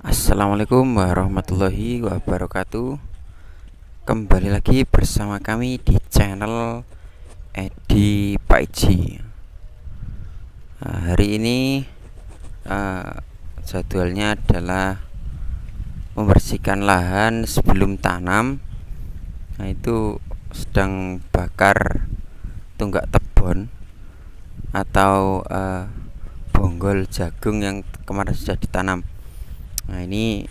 Assalamualaikum warahmatullahi wabarakatuh. Kembali lagi bersama kami di channel Edi Paiji. Hari ini jadwalnya adalah membersihkan lahan sebelum tanam. Nah, itu sedang bakar tunggak tebon atau bonggol jagung yang kemarin sudah ditanam. Nah, ini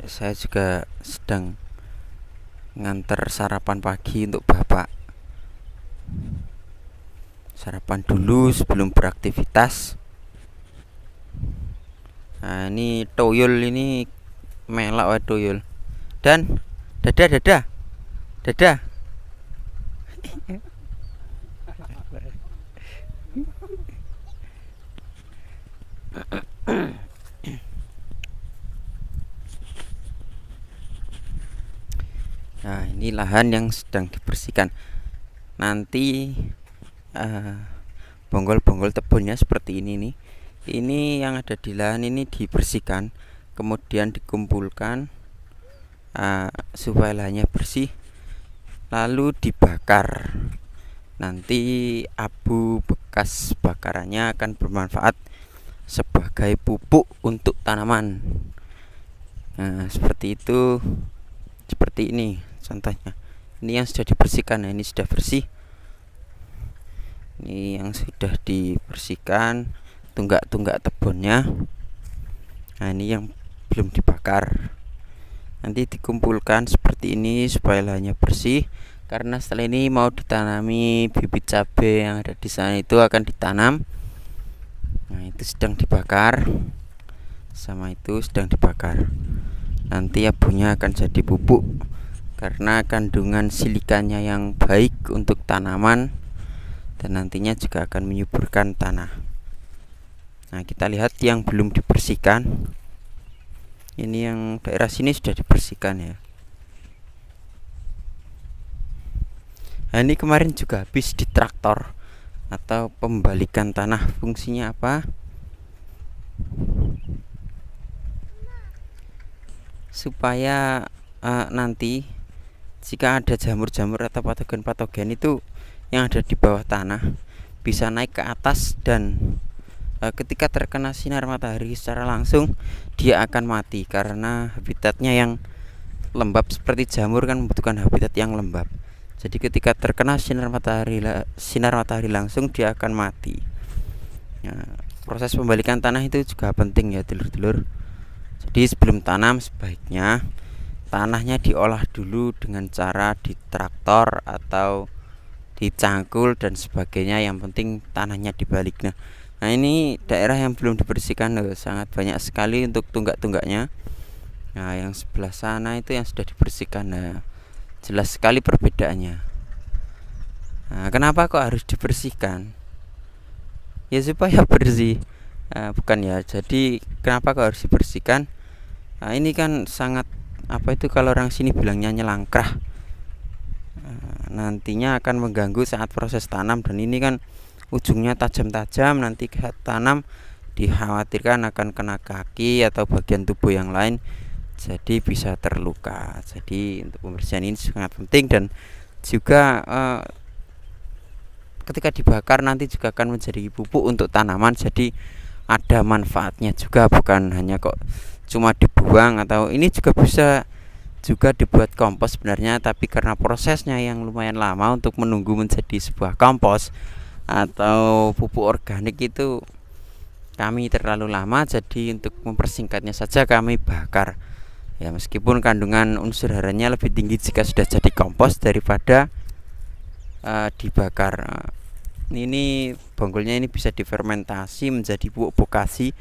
saya juga sedang nganter sarapan pagi untuk bapak. Sarapan dulu sebelum beraktivitas. Nah, ini toyol ini melak wae toyol. Dan dadah. Nah, ini lahan yang sedang dibersihkan. Nanti bonggol-bonggol tebonnya seperti ini nih. Ini yang ada di lahan ini dibersihkan, kemudian dikumpulkan supaya lahannya bersih, lalu dibakar. Nanti abu bekas bakarannya akan bermanfaat sebagai pupuk untuk tanaman. Nah, seperti itu. Seperti ini contohnya. Ini yang sudah dibersihkan. Nah, ini sudah bersih. Ini yang sudah dibersihkan tunggak-tunggak tebonnya. Nah, ini yang belum dibakar. Nanti dikumpulkan seperti ini supaya lahannya bersih. Karena setelah ini mau ditanami bibit cabai yang ada di sana itu akan ditanam. Nah, itu sedang dibakar. Sama itu sedang dibakar. Nanti abunya akan jadi pupuk karena kandungan silikanya yang baik untuk tanaman dan nantinya juga akan menyuburkan tanah. Nah, kita lihat yang belum dibersihkan. Ini yang daerah sini sudah dibersihkan ya. Nah, ini kemarin juga habis di traktor atau pembalikan tanah. Fungsinya apa? Supaya nanti jika ada jamur-jamur atau patogen-patogen itu yang ada di bawah tanah bisa naik ke atas dan ketika terkena sinar matahari secara langsung dia akan mati karena habitatnya yang lembab. Seperti jamur kan membutuhkan habitat yang lembab. Jadi ketika terkena sinar matahari langsung dia akan mati. Nah, proses pembalikan tanah itu juga penting ya dulur-dulur. Jadi sebelum tanam sebaiknya tanahnya diolah dulu dengan cara ditraktor atau dicangkul dan sebagainya. Yang penting tanahnya dibalik. Nah, ini daerah yang belum dibersihkan sangat banyak sekali untuk tunggak-tunggaknya. Nah, yang sebelah sana itu yang sudah dibersihkan. Nah, jelas sekali perbedaannya. Nah, kenapa kok harus dibersihkan? Ya supaya bersih. Bukan ya. Jadi kenapa kok harus dibersihkan? Nah, ini kan sangat kalau orang sini bilangnya nyelangkrah. Nantinya akan mengganggu saat proses tanam dan ini kan ujungnya tajam-tajam. Nanti saat tanam dikhawatirkan akan kena kaki atau bagian tubuh yang lain, jadi bisa terluka. Jadi untuk pembersihan ini sangat penting dan juga ketika dibakar nanti juga akan menjadi pupuk untuk tanaman. Jadi ada manfaatnya juga, bukan hanya kok cuma dibuang. Atau ini juga bisa juga dibuat kompos sebenarnya, tapi karena prosesnya yang lumayan lama untuk menunggu menjadi sebuah kompos atau pupuk organik itu kami terlalu lama. Jadi untuk mempersingkatnya saja kami bakar ya, meskipun kandungan unsur haranya lebih tinggi jika sudah jadi kompos daripada dibakar. Ini bonggolnya ini bisa difermentasi menjadi pupuk bokasi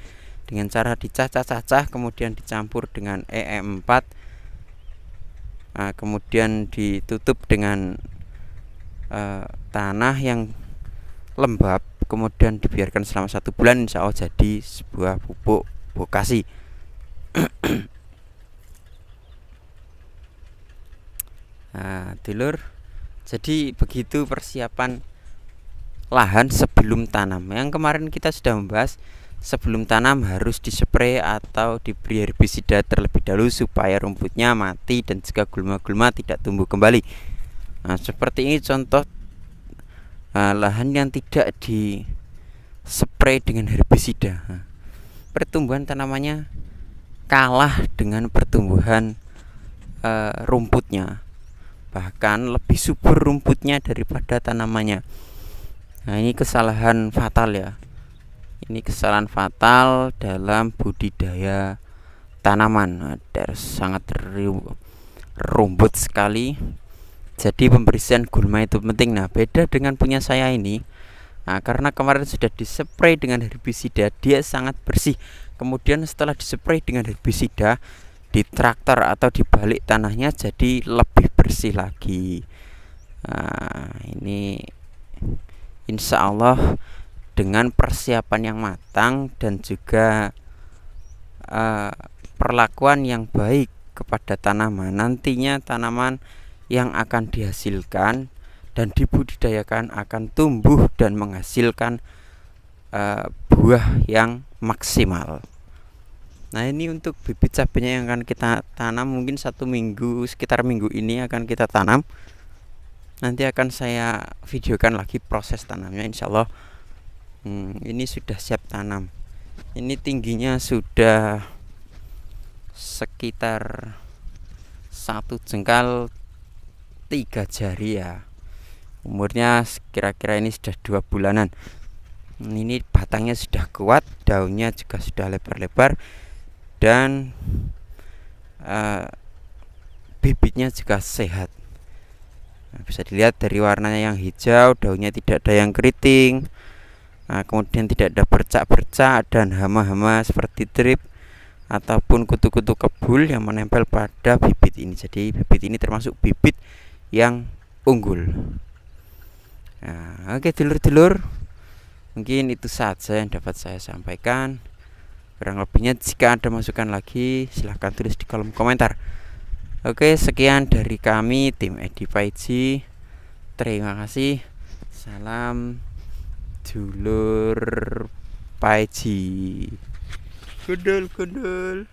dengan cara dicacah-cacah kemudian dicampur dengan EM4. Kemudian ditutup dengan tanah yang lembab, kemudian dibiarkan selama 1 bulan, insya Allah jadi sebuah pupuk bokasi. Nah, dulur, jadi begitu persiapan lahan sebelum tanam. Yang kemarin kita sudah membahas, sebelum tanam harus dispray atau diberi herbisida terlebih dahulu supaya rumputnya mati dan juga gulma-gulma tidak tumbuh kembali. Nah, seperti ini contoh lahan yang tidak dispray dengan herbisida. Nah, pertumbuhan tanamannya kalah dengan pertumbuhan rumputnya, bahkan lebih subur rumputnya daripada tanamannya. Nah, ini kesalahan fatal ya. Ini kesalahan fatal dalam budidaya tanaman. Sangat rumput sekali. Jadi pembersihan gulma itu penting. Nah, beda dengan punya saya ini. Nah, karena kemarin sudah dispray dengan herbisida, dia sangat bersih. Kemudian setelah dispray dengan herbisida, di traktor atau di balik tanahnya jadi lebih bersih lagi. Nah, ini insya Allah dengan persiapan yang matang dan juga perlakuan yang baik kepada tanaman, nantinya tanaman yang akan dihasilkan dan dibudidayakan akan tumbuh dan menghasilkan buah yang maksimal. Nah, ini untuk bibit cabenya yang akan kita tanam, mungkin 1 minggu, sekitar minggu ini akan kita tanam. Nanti akan saya videokan lagi proses tanamnya, insya Allah. Ini sudah siap tanam. Ini tingginya sudah sekitar 1 jengkal 3 jari ya. Umurnya kira-kira ini sudah 2 bulanan. Ini batangnya sudah kuat, daunnya juga sudah lebar-lebar, dan bibitnya juga sehat. Nah, bisa dilihat dari warnanya yang hijau, daunnya tidak ada yang keriting. Nah, kemudian tidak ada bercak-bercak dan hama-hama seperti trip ataupun kutu-kutu kebul yang menempel pada bibit ini. Jadi bibit ini termasuk bibit yang unggul. Nah, oke dulur-dulur, mungkin itu saja yang dapat saya sampaikan. Kurang lebihnya jika ada masukan lagi silahkan tulis di kolom komentar. Oke, sekian dari kami tim Edi Paiji. Terima kasih. Salam dulur Paiji. Gundul.